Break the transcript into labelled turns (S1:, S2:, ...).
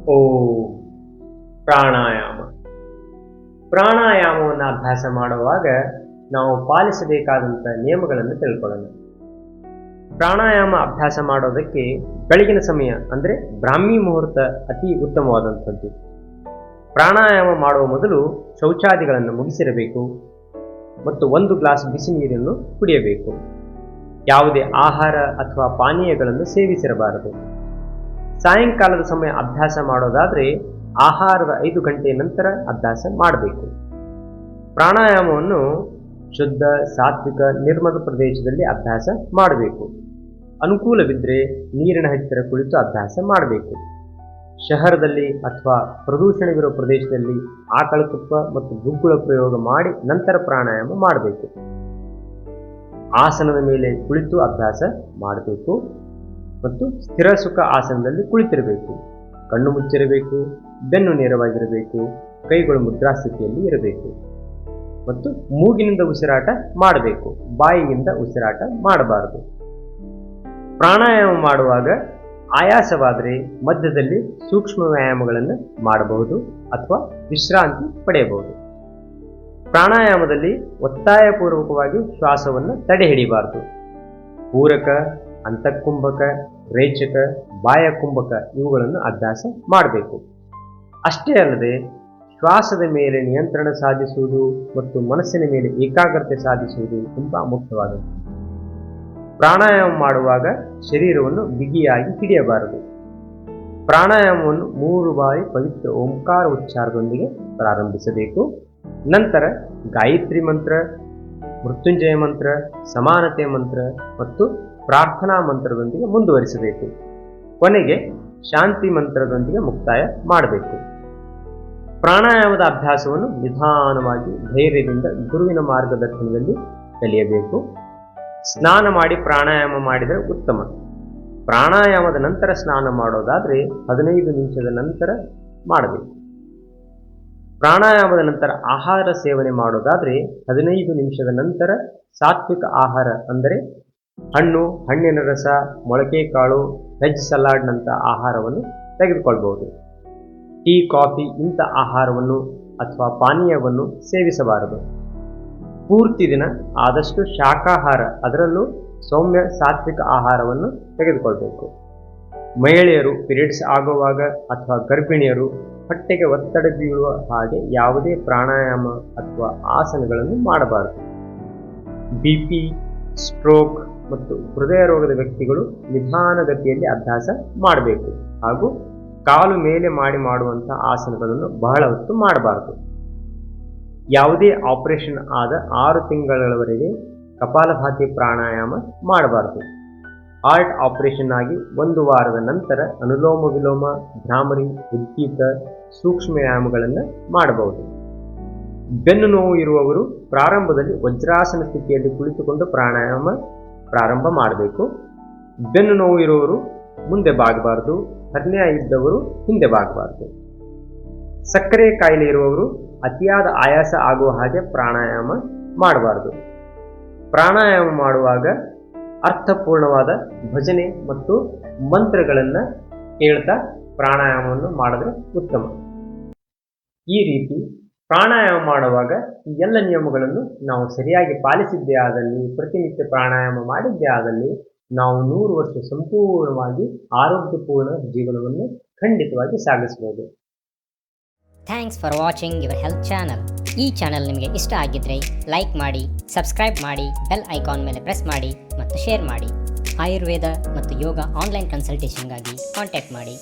S1: ಓ ಪ್ರಾಣಾಯಾಮ. ಪ್ರಾಣಾಯಾಮವನ್ನು ಅಭ್ಯಾಸ ಮಾಡುವಾಗ ನಾವು ಪಾಲಿಸಬೇಕಾದಂಥ ನಿಯಮಗಳನ್ನು ತಿಳ್ಕೊಳ್ಳೋಣ. ಪ್ರಾಣಾಯಾಮ ಅಭ್ಯಾಸ ಮಾಡೋದಕ್ಕೆ ಬೆಳಗಿನ ಸಮಯ ಅಂದರೆ ಬ್ರಾಹ್ಮಿ ಮುಹೂರ್ತ ಅತಿ ಉತ್ತಮವಾದಂಥದ್ದು. ಪ್ರಾಣಾಯಾಮ ಮಾಡುವ ಮೊದಲು ಶೌಚಾದಿಗಳನ್ನು ಮುಗಿಸಿರಬೇಕು ಮತ್ತು 1 ಗ್ಲಾಸ್ ಬಿಸಿ ನೀರನ್ನು ಕುಡಿಯಬೇಕು. ಯಾವುದೇ ಆಹಾರ ಅಥವಾ ಪಾನೀಯಗಳನ್ನು ಸೇವಿಸಿರಬಾರದು. ಸಾಯಂಕಾಲದ ಸಮಯ ಅಭ್ಯಾಸ ಮಾಡೋದಾದರೆ ಆಹಾರದ 5 ಗಂಟೆಯ ನಂತರ ಅಭ್ಯಾಸ ಮಾಡಬೇಕು. ಪ್ರಾಣಾಯಾಮವನ್ನು ಶುದ್ಧ, ಸಾತ್ವಿಕ, ನಿರ್ಮಲ ಪ್ರದೇಶದಲ್ಲಿ ಅಭ್ಯಾಸ ಮಾಡಬೇಕು. ಅನುಕೂಲವಿದ್ದರೆ ನೀರಿನ ಹತ್ತಿರ ಕುಳಿತು ಅಭ್ಯಾಸ ಮಾಡಬೇಕು. ಶಹರದಲ್ಲಿ ಅಥವಾ ಪ್ರದೂಷಣವಿರುವ ಪ್ರದೇಶದಲ್ಲಿ ಆಕಳ ತುಪ್ಪ ಮತ್ತು ಗುಗ್ಗುಳ ಪ್ರಯೋಗ ಮಾಡಿ ನಂತರ ಪ್ರಾಣಾಯಾಮ ಮಾಡಬೇಕು. ಆಸನದ ಮೇಲೆ ಕುಳಿತು ಅಭ್ಯಾಸ ಮಾಡಬೇಕು ಮತ್ತು ಸ್ಥಿರ ಸುಖ ಆಸನದಲ್ಲಿ ಕುಳಿತಿರಬೇಕು. ಕಣ್ಣು ಮುಚ್ಚಿರಬೇಕು, ಬೆನ್ನು ನೇರವಾಗಿರಬೇಕು, ಕೈಗಳು ಮುದ್ರಾಸ್ಥಿತಿಯಲ್ಲಿ ಇರಬೇಕು ಮತ್ತು ಮೂಗಿನಿಂದ ಉಸಿರಾಟ ಮಾಡಬೇಕು, ಬಾಯಿಯಿಂದ ಉಸಿರಾಟ ಮಾಡಬಾರದು. ಪ್ರಾಣಾಯಾಮ ಮಾಡುವಾಗ ಆಯಾಸವಾದರೆ ಮಧ್ಯದಲ್ಲಿ ಸೂಕ್ಷ್ಮ ವ್ಯಾಯಾಮಗಳನ್ನು ಮಾಡಬಹುದು ಅಥವಾ ವಿಶ್ರಾಂತಿ ಪಡೆಯಬಹುದು. ಪ್ರಾಣಾಯಾಮದಲ್ಲಿ ಒತ್ತಾಯಪೂರ್ವಕವಾಗಿ ಶ್ವಾಸವನ್ನು ತಡೆ ಹಿಡಿಬಾರದು. ಪೂರಕ, ಅಂತಃಕುಂಭಕ, ರೇಚಕ, ಬಾಹ್ಯ ಕುಂಭಕ ಇವುಗಳನ್ನು ಅಭ್ಯಾಸ ಮಾಡಬೇಕು. ಅಷ್ಟೇ ಅಲ್ಲದೆ ಶ್ವಾಸದ ಮೇಲೆ ನಿಯಂತ್ರಣ ಸಾಧಿಸುವುದು ಮತ್ತು ಮನಸ್ಸಿನ ಮೇಲೆ ಏಕಾಗ್ರತೆ ಸಾಧಿಸುವುದು ತುಂಬ ಮುಖ್ಯವಾದದ್ದು. ಪ್ರಾಣಾಯಾಮ ಮಾಡುವಾಗ ಶರೀರವನ್ನು ಬಿಗಿಯಾಗಿ ಹಿಡಿಯಬಾರದು. ಪ್ರಾಣಾಯಾಮವನ್ನು 3 ಬಾರಿ ಪವಿತ್ರ ಓಂಕಾರ ಉಚ್ಚಾರದೊಂದಿಗೆ ಪ್ರಾರಂಭಿಸಬೇಕು. ನಂತರ ಗಾಯತ್ರಿ ಮಂತ್ರ, ಮೃತ್ಯುಂಜಯ ಮಂತ್ರ, ಸಮಾನತೆ ಮಂತ್ರ ಮತ್ತು ಪ್ರಾರ್ಥನಾ ಮಂತ್ರದೊಂದಿಗೆ ಮುಂದುವರಿಸಬೇಕು. ಕೊನೆಗೆ ಶಾಂತಿ ಮಂತ್ರದೊಂದಿಗೆ ಮುಕ್ತಾಯ ಮಾಡಬೇಕು. ಪ್ರಾಣಾಯಾಮದ ಅಭ್ಯಾಸವನ್ನು ನಿಧಾನವಾಗಿ ಧೈರ್ಯದಿಂದ ಗುರುವಿನ ಮಾರ್ಗದರ್ಶನದಲ್ಲಿ ಕಲಿಯಬೇಕು. ಸ್ನಾನ ಮಾಡಿ ಪ್ರಾಣಾಯಾಮ ಮಾಡಿದರೆ ಉತ್ತಮ. ಪ್ರಾಣಾಯಾಮದ ನಂತರ ಸ್ನಾನ ಮಾಡೋದಾದರೆ 15 ನಿಮಿಷದ ನಂತರ ಮಾಡಬೇಕು. ಪ್ರಾಣಾಯಾಮದ ನಂತರ ಆಹಾರ ಸೇವನೆ ಮಾಡೋದಾದರೆ 15 ನಿಮಿಷದ ನಂತರ ಸಾತ್ವಿಕ ಆಹಾರ ಅಂದರೆ ಹಣ್ಣು, ಹಣ್ಣಿನ ರಸ, ಮೊಳಕೆ ಕಾಳು, ವೆಜ್ ಸಲಾಡ್ನಂಥ ಆಹಾರವನ್ನು ತೆಗೆದುಕೊಳ್ಬಹುದು. ಟೀ, ಕಾಫಿ ಇಂಥ ಆಹಾರವನ್ನು ಅಥವಾ ಪಾನೀಯವನ್ನು ಸೇವಿಸಬಾರದು. ಪೂರ್ತಿ ದಿನ ಆದಷ್ಟು ಶಾಕಾಹಾರ, ಅದರಲ್ಲೂ ಸೌಮ್ಯ ಸಾತ್ವಿಕ ಆಹಾರವನ್ನು ತೆಗೆದುಕೊಳ್ಬೇಕು. ಮಹಿಳೆಯರು ಪಿರಿಯಡ್ಸ್ ಆಗುವಾಗ ಅಥವಾ ಗರ್ಭಿಣಿಯರು ಹೊಟ್ಟೆಗೆ ಒತ್ತಡ ಬೀಳುವ ಹಾಗೆ ಯಾವುದೇ ಪ್ರಾಣಾಯಾಮ ಅಥವಾ ಆಸನಗಳನ್ನು ಮಾಡಬಾರದು. BP, ಸ್ಟ್ರೋಕ್ ಮತ್ತು ಹೃದಯ ರೋಗದ ವ್ಯಕ್ತಿಗಳು ನಿಧಾನಗತಿಯಲ್ಲಿ ಅಭ್ಯಾಸ ಮಾಡಬೇಕು ಹಾಗೂ ಕಾಲು ಮೇಲೆ ಮಾಡಿ ಮಾಡುವಂಥ ಆಸನಗಳನ್ನು ಬಹಳ ಹೊತ್ತು ಮಾಡಬಾರದು. ಯಾವುದೇ ಆಪರೇಷನ್ ಆದ 6 ತಿಂಗಳವರೆಗೆ ಕಪಾಲಭಾತಿ ಪ್ರಾಣಾಯಾಮ ಮಾಡಬಾರದು. ಹಾರ್ಟ್ ಆಪರೇಷನ್ ಆಗಿ 1 ವಾರದ ನಂತರ ಅನುಲೋಮ ವಿಲೋಮ, ಭ್ರಾಮರಿ, ಉದ್ದೀತ, ಸೂಕ್ಷ್ಮ ವ್ಯಾಯಾಮಗಳನ್ನು ಮಾಡಬಹುದು. ಬೆನ್ನು ನೋವು ಇರುವವರು ಪ್ರಾರಂಭದಲ್ಲಿ ವಜ್ರಾಸನ ಸ್ಥಿತಿಯಲ್ಲಿ ಕುಳಿತುಕೊಂಡು ಪ್ರಾಣಾಯಾಮ ಪ್ರಾರಂಭ ಮಾಡಬೇಕು. ಬೆನ್ನು ನೋವು ಇರುವವರು ಮುಂದೆ ಬಾಗಬಾರದು. ಹರ್ನಿಯಾ ಇದ್ದವರು ಹಿಂದೆ ಬಾಗಬಾರದು. ಸಕ್ಕರೆ ಕಾಯಿಲೆ ಇರುವವರು ಅತಿಯಾದ ಆಯಾಸ ಆಗುವ ಹಾಗೆ ಪ್ರಾಣಾಯಾಮ ಮಾಡಬಾರದು. ಪ್ರಾಣಾಯಾಮ ಮಾಡುವಾಗ ಅರ್ಥಪೂರ್ಣವಾದ ಭಜನೆ ಮತ್ತು ಮಂತ್ರಗಳನ್ನು ಹೇಳ್ತಾ ಪ್ರಾಣಾಯಾಮವನ್ನು ಮಾಡಿದ್ರೆ ಉತ್ತಮ. ಈ ರೀತಿ ಪ್ರಾಣಾಯಾಮ ಮಾಡುವಾಗ ಈ ಎಲ್ಲ ನಿಯಮಗಳನ್ನು ನಾವು ಸರಿಯಾಗಿ ಪಾಲಿಸಿದ್ದೇ ಆದಲ್ಲಿ, ಪ್ರತಿನಿತ್ಯ ಪ್ರಾಣಾಯಾಮ ಮಾಡಿದ್ದೇ ಆದಲ್ಲಿ ನಾವು 100 ವರ್ಷ ಸಂಪೂರ್ಣವಾಗಿ ಆರೋಗ್ಯಪೂರ್ಣ ಜೀವನವನ್ನು ಖಂಡಿತವಾಗಿ ಸಾಗಿಸಬಹುದು.
S2: Thanks for watching your health channel. ಈ ಚಾನಲ್ ನಿಮಗೆ ಇಷ್ಟ ಆಗಿದ್ದರೆ ಲೈಕ್ ಮಾಡಿ, ಸಬ್ಸ್ಕ್ರೈಬ್ ಮಾಡಿ, ಬೆಲ್ ಐಕಾನ್ ಮೇಲೆ ಪ್ರೆಸ್ ಮಾಡಿ ಮತ್ತು ಶೇರ್ ಮಾಡಿ. ಆಯುರ್ವೇದ ಮತ್ತು ಯೋಗ ಆನ್ಲೈನ್ ಕನ್ಸಲ್ಟೇಷನ್ಗಾಗಿ ಕಾಂಟ್ಯಾಕ್ಟ್ ಮಾಡಿ.